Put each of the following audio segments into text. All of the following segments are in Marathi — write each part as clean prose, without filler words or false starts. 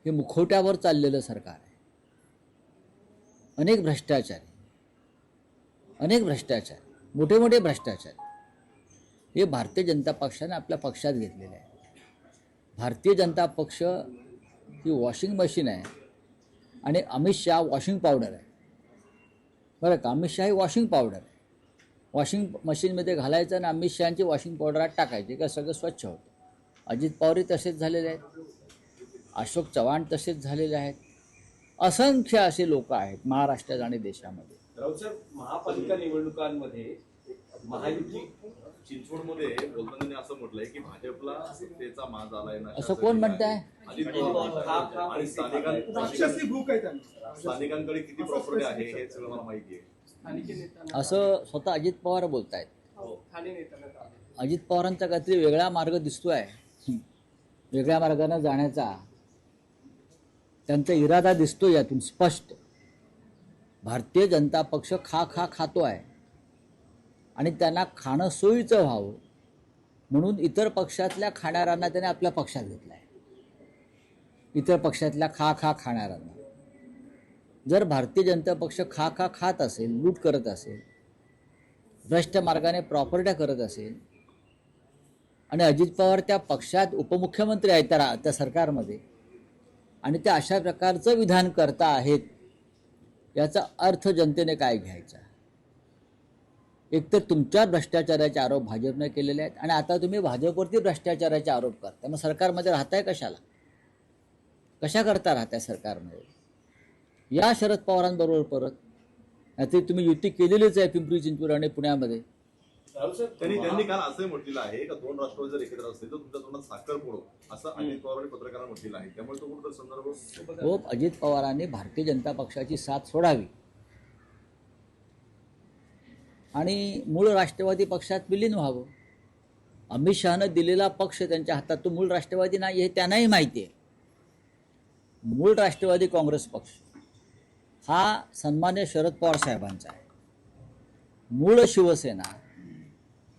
हे मुखवट्यावर चाललेलं सरकार आहे. अनेक भ्रष्टाचारी, मोठे मोठे भ्रष्टाचारी हे भारतीय जनता पक्षाने आपल्या पक्षात घेतलेले आहे. भारतीय जनता पक्ष ही वॉशिंग मशीन आहे आणि अमित शहा वॉशिंग पावडर आहे. बरं का, अमित शहा ही वॉशिंग पावडर आहे. वॉशिंग मशीनमध्ये घालायचं आणि अमित शहाची वॉशिंग पावडर टाकायची का सगळं स्वच्छ होतं. अजित पवारही तसेच झालेले आहेत, अशोक चव्हाण तसेच झालेले आहेत. असंख्य असे लोक आहेत महाराष्ट्रात आणि देशामध्ये. राऊतसाहेब, महापालिका निवडणुकांमध्ये महायुती चिंचवडमध्ये बोलताना असं म्हटलंय की भाजपला सत्तेचा माज आलाय ना, असं कोण म्हणताय? आणि स्थानिकांकडे किती प्रॉपर्टी आहे हे सगळं मला माहिती आहे. असं स्वतः अजित पवार बोलतायत. अजित पवारांचा काहीतरी वेगळा मार्ग दिसतोय, वेगळ्या मार्गाने जाण्याचा त्यांचा इरादा दिसतो यातून स्पष्ट. भारतीय जनता पक्ष खातो आहे आणि त्यांना खाणं सोयीचं व्हावं म्हणून इतर पक्षातल्या खाणाऱ्यांना त्याने आपल्या पक्षात घेतला आहे. इतर पक्षातल्या खाणाऱ्यांना. जर भारतीय जनता पक्ष खात असेल, लूट करत असेल, भ्रष्ट मार्गाने प्रॉपर्ट्या करत असेल आणि अजित पवार त्या पक्षात उपमुख्यमंत्री आहेत त्या सरकारमध्ये आणि ते अशा प्रकारचं विधान करता आहेत, याचा अर्थ जनतेने काय घ्यायचा? एकतर तुमच्या भ्रष्टाचाराचे आरोप भाजपने केलेले आहेत आणि आता तुम्ही भाजपवरती भ्रष्टाचाराचे आरोप करता. मग सरकारमध्ये राहताय कशाला? कशा करता राहताय सरकारमध्ये? या शरद पवारांबरोबर परत. नाहीतरी तुम्ही युती केलेलीच आहे पिंपरी चिंचवड आणि पुण्यामध्ये. त्यांनी काल असं म्हटलेलं आहे का दोन राष्ट्रवादी जर एकत्र असतील तर तुमच्या तोंडात साखर फोडो, असं अजित पवारांनी पत्रकारांना म्हटलेलं आहे. त्यामुळे तो कुठेतरी संदर्भ हो, अजित पवारांनी भारतीय जनता पक्षाची साथ सोडावी आणि मूळ राष्ट्रवादी पक्षात विलीन व्हावं. अमित शहानं दिलेला पक्ष त्यांच्या हातात तो मूळ राष्ट्रवादी नाही हे त्यांनाही माहिती आहे. मूळ राष्ट्रवादी काँग्रेस पक्ष हा सन्मान्य शरद पवार साहेबांचा आहे. मूळ शिवसेना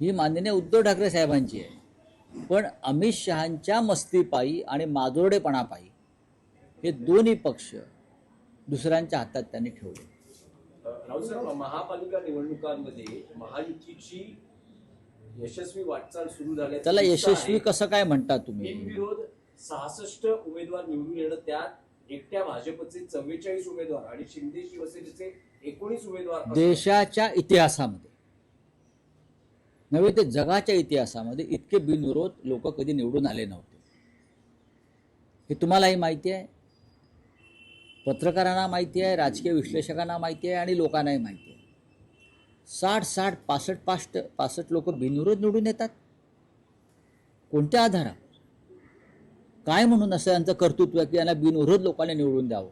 ही माननीय उद्धव ठाकरे साहेबांची आहे. पण अमित शहांच्या मस्तीपायी आणि माजोरडेपणापायी हे दोन्ही पक्ष दुसऱ्यांच्या हातात त्यांनी ठेवले. राऊतसाहेब, महापालिका निवडणुकांमध्ये महायुतीची यशस्वी वाटचाल सुरू झाली. त्याला यशस्वी कसं काय म्हणता तुम्ही? बिनविरोध 66 उमेदवार निवडून येणं, त्यात एकट्या भाजपचे 44 उमेदवार आणि शिंदे शिवसेनेचे 19 उमेदवार. देशाच्या इतिहासामध्ये नव्हे ते जगाच्या इतिहासामध्ये इतके बिनविरोध लोक कधी निवडून आले नव्हते. हे तुम्हालाही माहिती आहे, पत्रकारांना माहिती आहे, राजकीय विश्लेषकांना माहिती आहे आणि लोकांनाही माहिती आहे. 60, 65 लोक बिनविरोध निवडून येतात. कोणत्या आधारावर? काय म्हणून असं यांचं कर्तृत्व की यांना बिनविरोध लोकांनी निवडून द्यावं?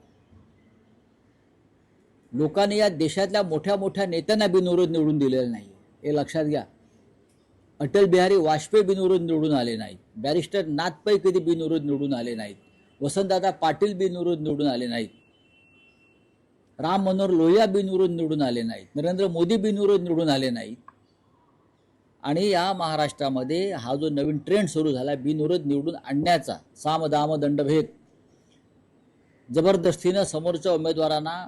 लोकांनी या देशातल्या मोठ्या मोठ्या नेत्यांना बिनविरोध निवडून दिलेलं नाही, हे लक्षात घ्या. अटल बिहारी वाजपेयी बिनविरोध निवडून आले नाहीत. बॅरिस्टर नाथ पै कधी बिनविरोध निवडून आले नाहीत. वसंतदादा पाटील बिनविरोध निवडून आले नाहीत. राम मनोहर लोहिया बिनविरोध निवडून आले नाहीत. नरेंद्र मोदी बिनविरोध निवडून आले नाहीत. आणि या महाराष्ट्रामध्ये हा जो नवीन ट्रेंड सुरू झाला बिनविरोध निवडून आणण्याचा, साम दाम दंडभेद, जबरदस्तीनं समोरच्या उमेदवारांना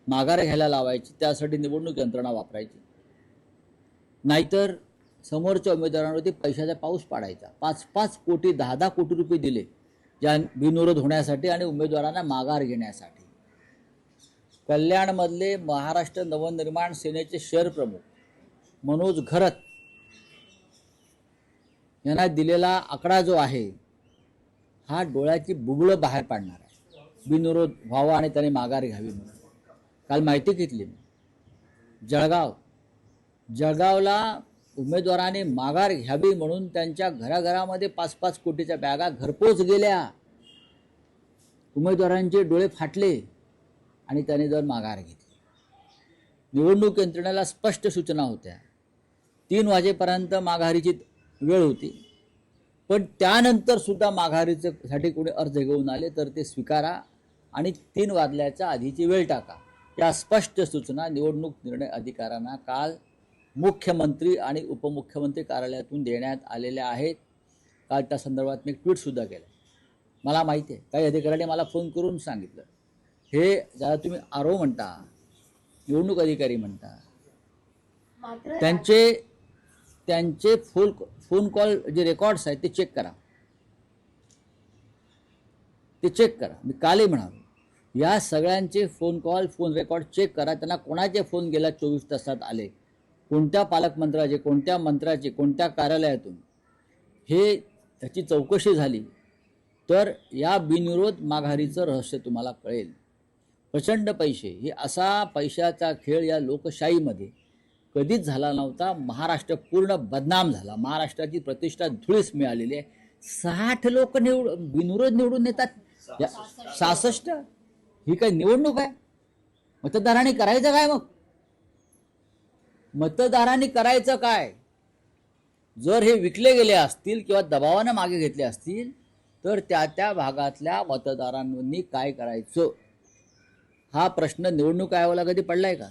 माघार घ्यायला लावायची, त्यासाठी निवडणूक यंत्रणा वापरायची. नाहीतर समोरच्या उमेदवारांवरती पैशाचा पाऊस पाडायचा. 5-5 कोटी 10-10 कोटी रुपये दिले ज्या बिनविरोध होण्यासाठी आणि उमेदवारांना माघार घेण्यासाठी. कल्याणमधले महाराष्ट्र नवनिर्माण सेनेचे शहर प्रमुख मनोज घरत यांना दिलेला आकडा जो आहे हा डोळ्याची बुबुळं बाहेर पाडणार आहे. बिनविरोध व्हावा आणि त्याने माघार घ्यावी म्हणून. काल माहिती घेतली मी. जळगावला उमेदवाराने माघार घ्यावी म्हणून त्यांच्या घराघरामध्ये 5-5 कोटीच्या बॅगा घरपोच गेल्या. उमेदवारांचे डोळे फाटले आणि त्याने जर माघार घेतली. निवडणूक यंत्रणेला स्पष्ट सूचना होत्या. 3 वाजेपर्यंत माघारीची वेळ होती, पण त्यानंतर सुद्धा माघारीसाठी कोणी अर्ज घेऊन आले तर ते स्वीकारा आणि 3 वाजल्याच्या आधीची वेळ टाका. या स्पष्ट सूचना निवडणूक निर्णय अधिकाऱ्यांना काल मुख्यमंत्री आणि उपमुख्यमंत्री कार्यालयातून देण्यात आलेल्या आहेत. काल त्या संदर्भात मी ट्विट सुद्धा केलं. मला माहिती आहे, काही अधिकाऱ्यांनी मला फोन करून सांगितलं, हे ज्याला तुम्ही आरो म्हणता, निवडणूक अधिकारी म्हणता, मात्र त्यांचे फोन कॉल जे रेकॉर्ड्स आहेत ते चेक करा. ते चेक करा. मी कालही म्हणालो, या सगळ्यांचे phone call, phone record check करा. त्यांना कोणाचे फोन गेल्या 24 तासात आले, कोणत्या पालकमंत्र्याचे, कोणत्या मंत्र्याचे, कोणत्या कार्यालयातून, हे त्याची चौकशी झाली तर या बिनविरोध माघारीचं रहस्य तुम्हाला कळेल. प्रचंड पैसे, हे असा पैशाचा खेळ या लोकशाहीमध्ये कधीच झाला नव्हता. महाराष्ट्र पूर्ण बदनाम झाला. महाराष्ट्राची प्रतिष्ठा धुळीस मिळालेली आहे. 60 लोक बिनविरोध निवडून येतात. 66. ही काय निवडणूक आहे? मतदारांनी करायचं काय? मग मतदारांनी करायचं काय? जर हे विकले गेले असतील किंवा दबावानं मागे घेतले असतील तर त्या भागातल्या मतदारांनी काय करायचं, हा प्रश्न निवडणूक आयोगाला कधी पडलाय का?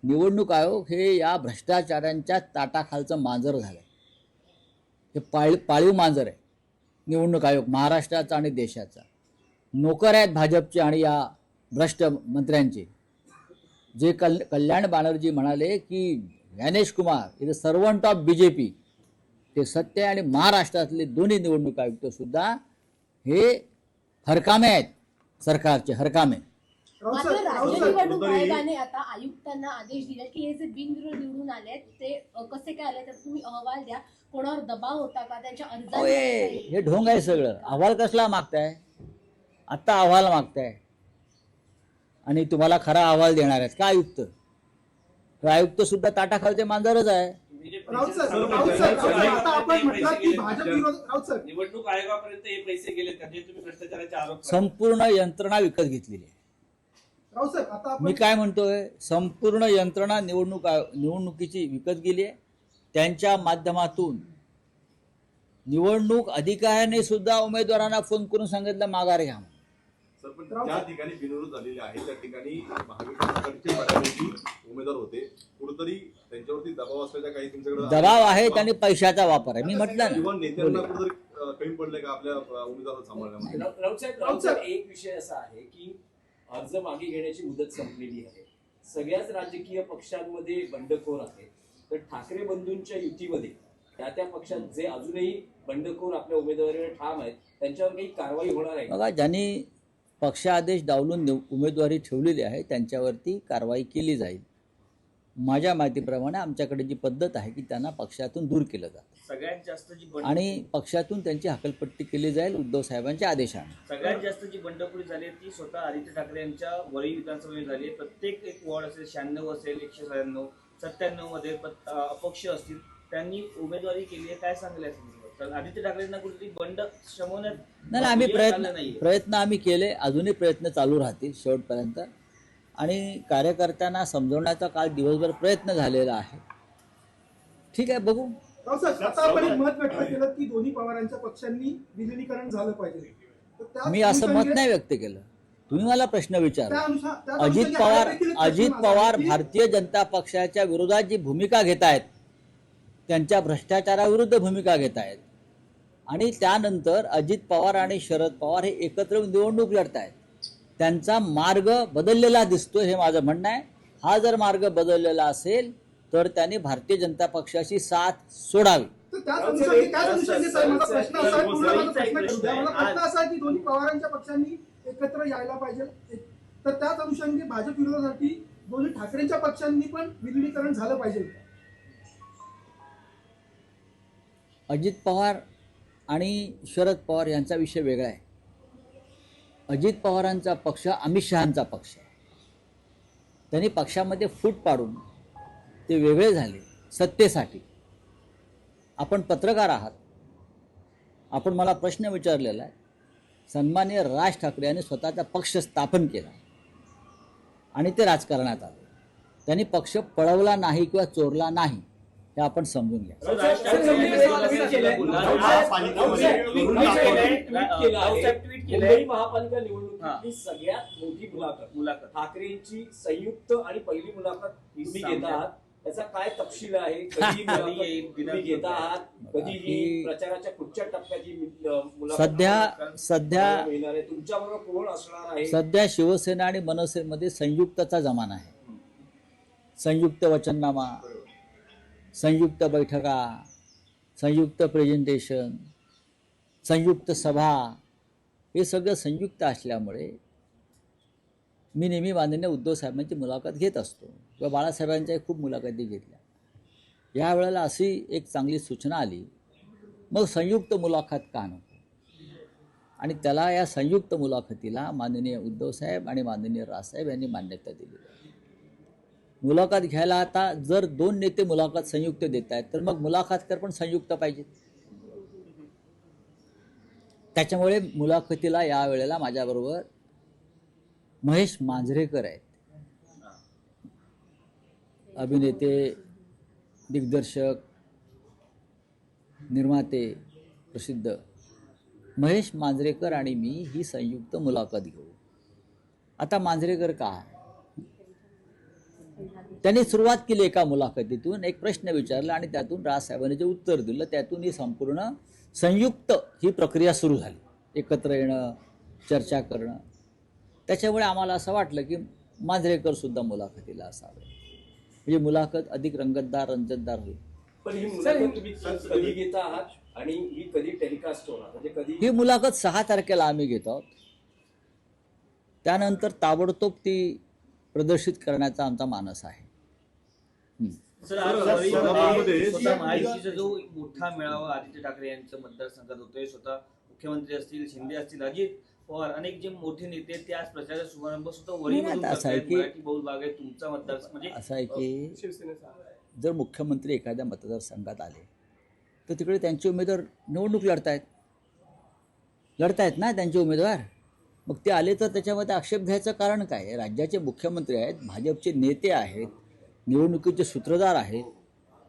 निवडणूक आयोग हे या भ्रष्टाचारांच्या ताटाखालचं मांजर झालंय. हे पाळीव मांजर आहे निवडणूक आयोग, महाराष्ट्राचा आणि देशाचा. नोकर आहेत भाजपचे आणि या भ्रष्ट मंत्र्यांचे. जे कल्याण बॅनर्जी म्हणाले की Gyanesh Kumar is the servant of BJP, ते सत्य आहे. आणि महाराष्ट्रातले दोन्ही निवडणूक आयुक्त सुद्धा हे हरकामे आहेत, सरकारचे हरकामे. मात्र राज्य निवडणूक आयोगाने आता आयुक्तांना आदेश दिले की हे जे बिनविरोध निवडून आले ते कसे काय आले, तर तुम्ही अहवाल द्या. कोणावर दबाव होता का त्यांच्या अर्जात? हे ढोंग आहे सगळं. अहवाल कसला मागताय? आत्ता अहवाल मागताय आणि तुम्हाला खरा अहवाल देणार आहेत का आयुक्त? आयुक्त सुद्धा ताटाखालचे मांजरच आहे. निवडणूक आयोगापर्यंत हे पैसे गेले का? जे तुम्ही भ्रष्टाचाराचे आरोप संपूर्ण यंत्रणा विकत घेतलेली आहे. मी काय म्हणतोय, संपूर्ण यंत्रणा निवडणुकीची विकत गेली आहे. त्यांच्या माध्यमातून निवडणूक अधिकाऱ्याने सुद्धा उमेदवारांना फोन करून सांगितलं माघार घ्या. सर, पण ज्या ठिकाणी बिनविरोध झालेले आहे त्या ठिकाणी महाविकास आघाडीचे बऱ्यापैकी उमेदवार होते. कुठेतरी त्यांच्यावरती दबाव असल्याच्या काही तुमच्याकडे दबाव आहे आणि पैशाचा वापर आहे. मी म्हटलं ना, किंवा नेत्यांना कुठेतरी कमी पडले का आपल्या उमेदवाराला सांभाळण्यामध्ये? राऊत साहेब, एक विषय असा आहे की अर्ज मागे घेण्याची मुदत संपलेली आहे. सगळ्याच राजकीय पक्षांमध्ये बंडखोर आहेत. तर ठाकरे बंधूंच्या युतीमध्ये त्या पक्षात जे अजूनही बंडखोर आपल्या उमेदवारीवर ठाम आहेत त्यांच्यावर काही कारवाई होणार आहे? बघा, ज्यांनी पक्षादेश डावलून उमेदवारी ठेवलेली आहे त्यांच्यावरती कारवाई केली जाईल. माझ्या माहितीप्रमाणे आमच्याकडे जी पद्धत आहे की त्यांना पक्षातून दूर केलं जातं सगळ्यात जास्त जी आणि पक्षातून त्यांची हकलपट्टी केली जाईल उद्धव साहेबांच्या आदेशाने. सगळ्यात जास्त जी बंडखोरी झाली ती स्वतः आदित्य ठाकरे यांच्या वरळी विधानसभेमध्ये झाली. प्रत्येक एक वॉर्ड असेल, 96 असेल, 197, 97 मध्ये अपक्ष असतील, त्यांनी उमेदवारी केली आहे. काय सांगले असेल आदित्य ठाकरेंना कुठेतरी बंड शमवण्यात? नाही, आम्ही प्रयत्न आम्ही केले, अजूनही प्रयत्न चालू राहतील शेवटपर्यंत. आणि कार्यकर्त्यांना समजवण्याचा काल दिवसभर प्रयत्न झालेला आहे. ठीक आहे, बघू. आता आपण एक मत व्यक्त केलं की दोन्ही पवारांच्या पक्षांनी विलिनीकरण झालं पाहिजे. मी असं मत नाही व्यक्त केलं. तुम्ही मला प्रश्न विचारला. अजित पवार भारतीय जनता पक्षाच्या विरोधात जी भूमिका घेत आहेत, त्यांच्या भ्रष्टाचाराविरुद्ध भूमिका घेत आहेत आणि त्यानंतर अजित पवार आणि शरद पवार हे एकत्र निवडणूक लढत आहेत. त्यांचा मार्ग बदललेला दिसतो, हे माझं म्हणणं आहे. हा जर मार्ग बदललेला असेल तर त्यांनी भारतीय जनता पक्षाची साथ सोडावी. दोन्ही पवारांच्या पक्षांनी एकत्र यायला पाहिजे. तर त्याच अनुषंगाने भाजप विरोधासाठी दोन्ही ठाकरेंच्या पक्षांनी पण विलिनीकरण झालं पाहिजे. अजित पवार आणि शरद पवार यांचा विषय वेगळा आहे. अजित पवारांचा पक्ष अमित शहांचा पक्ष आहे. त्यांनी पक्षामध्ये फूट पाडून ते वेगळे झाले सत्तेसाठी. आपण पत्रकार आहात, आपण मला प्रश्न विचारलेला आहे. सन्माननीय राज ठाकरे यांनी स्वतःचा पक्ष स्थापन केला आणि ते राजकारणात आले. त्यांनी पक्ष पळवला नाही किंवा चोरला नाही, हे आपण समजून घ्या. मुंबई महापालिका निवडणुकीतली सगळ्यात मोठी मुलाखत ठाकरेंची संयुक्त आणि पहिली मुलाखत तुम्ही घेत आहात. त्याचा काय तपशील आहे, कधी कधी येईल, तुम्ही घेता आहात, कधी ही ही प्रचाराच्या पुढच्या टप्प्याची मुलाखत सध्या मिळणार आहे, तुमच्याबरोबर कोण असणार आहे? सध्या शिवसेना आणि मनसेमध्ये संयुक्तचा जमाना आहे. संयुक्त वचननामा, संयुक्त बैठका, संयुक्त प्रेझेंटेशन, संयुक्त सभा, हे सगळं संयुक्त असल्यामुळे मी नेहमी माननीय उद्धव साहेबांची मुलाखत घेत असतो किंवा बाळासाहेबांच्या खूप मुलाखती घेतल्या. यावेळेला अशी एक चांगली सूचना आली, मग संयुक्त मुलाखत का नको, आणि त्याला या संयुक्त मुलाखतीला माननीय उद्धव साहेब आणि माननीय राजसाहेब यांनी मान्यता दिली. मुलाखत घ्यायला आता जर दोन नेते मुलाखत संयुक्त देत आहेत तर मग मुलाखतकार पण संयुक्त पाहिजेत. त्याच्यामुळे मुलाखतीला यावेळेला माझ्याबरोबर महेश मांजरेकर आहेत, अभिनेते, दिग्दर्शक, निर्माते प्रसिद्ध. महेश मांजरेकर आणि मी ही संयुक्त मुलाखत घेऊ. आता मांजरेकर का, त्यांनी सुरुवात केली एका मुलाखतीतून, एक प्रश्न विचारला आणि त्यातून राजसाहेबांनी जे उत्तर दिलं त्यातून ही संपूर्ण संयुक्त ही प्रक्रिया सुरू झाली, एकत्र येणं, चर्चा करणं. त्याच्यामुळे आम्हाला असं वाटलं की मांजरेकर सुद्धा मुलाखतीला असावे, म्हणजे मुलाखत अधिक रंगतदार, रंजतदार होईल. पण ही मुलाखत तुम्ही कधी घेता आहात आणि ही कधी टेलिकास्ट होणार, म्हणजे कधी? ही मुलाखत 6 तारखेला आम्ही घेत आहोत. त्यानंतर ताबडतोब ती प्रदर्शित करण्याचा आमचा मानस आहे. सर, आज वरळीमध्ये स्वतः महायुतीचा जो मोठा मेळावा आदित्य ठाकरे यांच्या मतदारसंघात होतोय, स्वतः मुख्यमंत्री असतील, शिंदे असतील, अजित पवार, अनेक जे मोठे नेते ते आज प्रचाराचा शुभारंभ स्वतः वरळीमधून असं आहे करतायत. की- मराठी बहुल भाग आहे तुमचा मतदार, म्हणजे असं आहे की जर मुख्यमंत्री एखाद्या मतदारसंघात आले तर तिकडे त्यांचे उमेदवार निवडणूक लढतायत ना त्यांचे उमेदवार. मग ते आले तर त्याच्यामध्ये आक्षेप घ्यायचं कारण काय? राज्याचे मुख्यमंत्री आहेत, भाजपचे नेते आहेत, निवडणुकीचे सूत्रधार आहेत.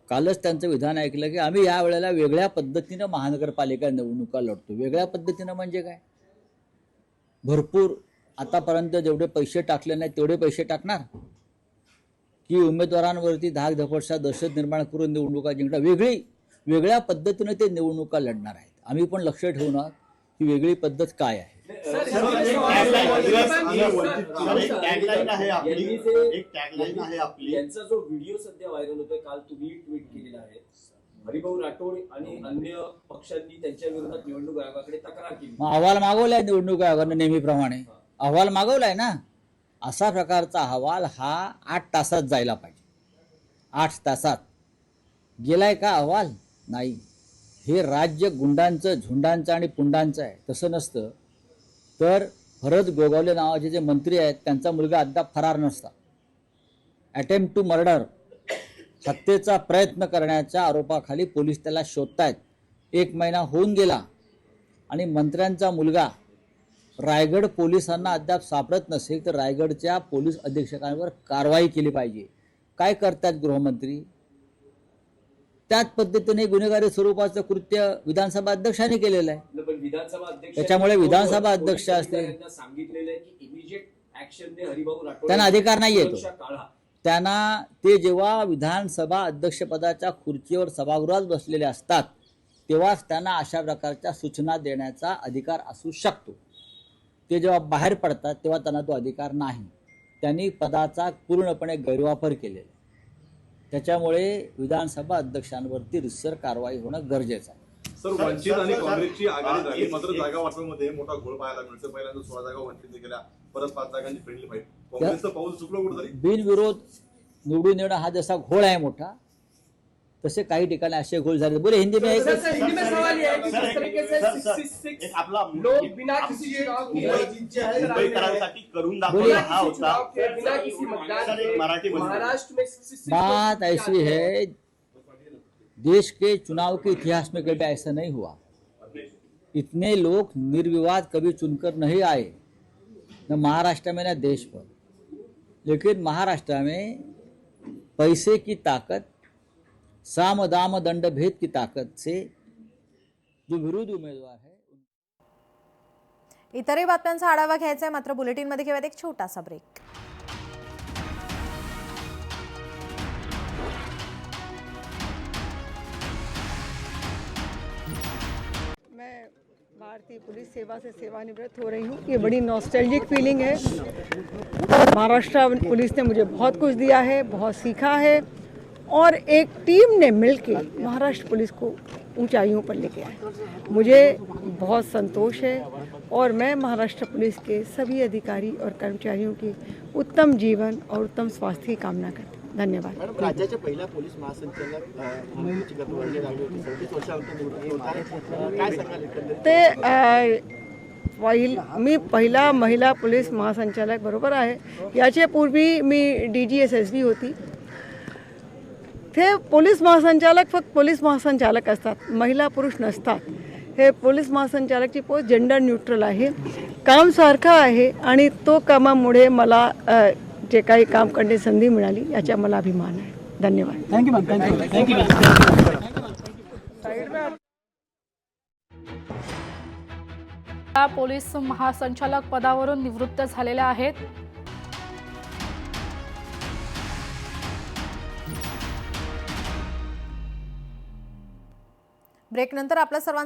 कालच त्यांचं विधान ऐकलं की आम्ही या वेळेला वेगळ्या पद्धतीनं महानगरपालिका निवडणुका लढतो. वेगळ्या पद्धतीनं म्हणजे काय? भरपूर आतापर्यंत जेवढे पैसे टाकले नाहीत तेवढे पैसे टाकणार की उमेदवारांवरती धाकधपटशा दहशत निर्माण करून निवडणुका जिंकणार? वेगळ्या पद्धतीनं ते निवडणुका लढणार आहेत. आम्ही पण लक्ष ठेवून आहोत की वेगळी पद्धत काय आहे. यांचा जो व्हिडिओ सध्या व्हायरल होतोय, काल तुम्ही ट्विट केलेला आहे, हरिभाऊ राठोड आणि अन्य पक्षांनी त्यांच्या विरोधात निवडणूक आयोगाकडे तक्रार केली. मग अहवाल मागवलाय निवडणूक आयोगानं, नेहमीप्रमाणे अहवाल मागवलाय ना. असा प्रकारचा अहवाल हा 8 तासात जायला पाहिजे. 8 तासात गेलाय का अहवाल? नाही. हे राज्य गुंडांचं, झुंडांचं आणि पुंडांचं आहे. तसं नसतं तर भरत गोगावले नावाचे जे मंत्री आहेत त्यांचा मुलगा अद्याप फरार नसता. अटेम्प्ट टू मर्डर, हत्येचा प्रयत्न करण्याच्या आरोपाखाली पोलीस त्याला शोधतायत. 1 महिना होऊन गेला आणि मंत्र्यांचा मुलगा रायगड पोलिसांना अद्याप सापडत नसेल तर रायगडच्या पोलीस अधीक्षकांवर कारवाई केली पाहिजे. काय करतात गृहमंत्री? त्याच पद्धतीने गुन्हेगारी स्वरूपाचं कृत्य विधानसभा अध्यक्षांनी केलेलं आहे. पण विधानसभा अध्यक्ष, त्याच्यामुळे विधानसभा अध्यक्ष असतील, सांगितलेलं आहे की इमिजिएट ऍक्शनने हरिभाऊ राठोड त्यांना अधिकार नाही येतो. काढा. त्यांना ते जेव्हा विधानसभा अध्यक्षपदाच्या खुर्चीवर सभागृहात बसलेले असतात तेव्हाच त्यांना अशा प्रकारच्या सूचना देण्याचा अधिकार असू शकतो. ते जेव्हा बाहेर पडतात तेव्हा त्यांना तो अधिकार नाही. त्यांनी पदाचा पूर्णपणे गैरवापर केलेला. त्याच्यामुळे विधानसभा अध्यक्षांवरती रितसर कारवाई होणं गरजेचं आहे. सर, वंचित आणि काँग्रेसची आघाडी झाली, मात्र जागा वाटपामध्ये मोठा घोळ पाहायला मिळतो. पहिल्यांदा 16 जागा वंचित केल्या, परत 5 जागांची फ्रेंडली फाईट. काँग्रेसचं पाऊल चुकलं कुठेतरी? बिनविरोध निवडून येणं हा जसा घोळ आहे मोठा, तसे काही ठिकाणी असे घोळ झाले. बोले हिंदी में सर, हिंदी में सवाल ये है कि जिस तरीके से 66 लोग बिना किसी चुनाव के मुंबईकरांसाठी करून बोलिए। दाखवला हा होता. चुनाव के बिना किसी मतदान सर, एक मराठी के बोलिए। महाराष्ट्र में 66 बात ऐसी है, देश के चुनाव के इतिहास में कभी ऐसा नहीं हुआ. इतने लोग निर्विवाद कभी चुनकर नहीं आए, न महाराष्ट्र में न देश पर. लेकिन महाराष्ट्र में पैसे की ताकत, साम दाम दंड भेद की ताकत से जो विरोधी उम्मीदवार है. इतरही बातम्यांचा आढावा घ्यायचा आहे, मात्र बुलेटिनमध्ये घेऊयात एक छोटासा ब्रेक. भारतीय पुलिस सेवा से सेवानिवृत्त हो रही हूँ। ये बड़ी नॉस्टैल्जिक फीलिंग है। महाराष्ट्र पुलिस ने मुझे बहुत कुछ दिया है, बहुत सीखा है और एक टीम ने मिलके महाराष्ट्र पुलिस को ऊंचाइयों पर लेके आए। मुझे बहुत संतोष है और मैं महाराष्ट्र पुलिस के सभी अधिकारी और कर्मचारियों की उत्तम जीवन और उत्तम स्वास्थ्य की कामना करती हूँ। धन्यवाद। राज्याच्या पहिल्या पोलीस महासंचालक म्हणून गतवर्णी लागली होती 37 वर्षानंतर निवृत्त होत आहे. काय सांगाल एकंदरीत? ते मी पहिला महिला पोलीस महासंचालक बरोबर आहे. याच्यापूर्वी मी DGSSB होती. ते पोलीस महासंचालक फक्त पोलीस महासंचालक असतात, महिला पुरुष नसतात. हे पोलीस महासंचालकची पोस्ट जेंडर न्यूट्रल आहे. काम सारखं आहे आणि तो कामामुळे मला जे काही काम करण्याची संधी मिळाली याचा मला अभिमान आहे. धन्यवाद. Thank you ma'am. थँक्यू. पोलीस महासंचालक पदावरून निवृत्त झालेल्या आहेत. ब्रेकनंतर आपल्या सर्वांना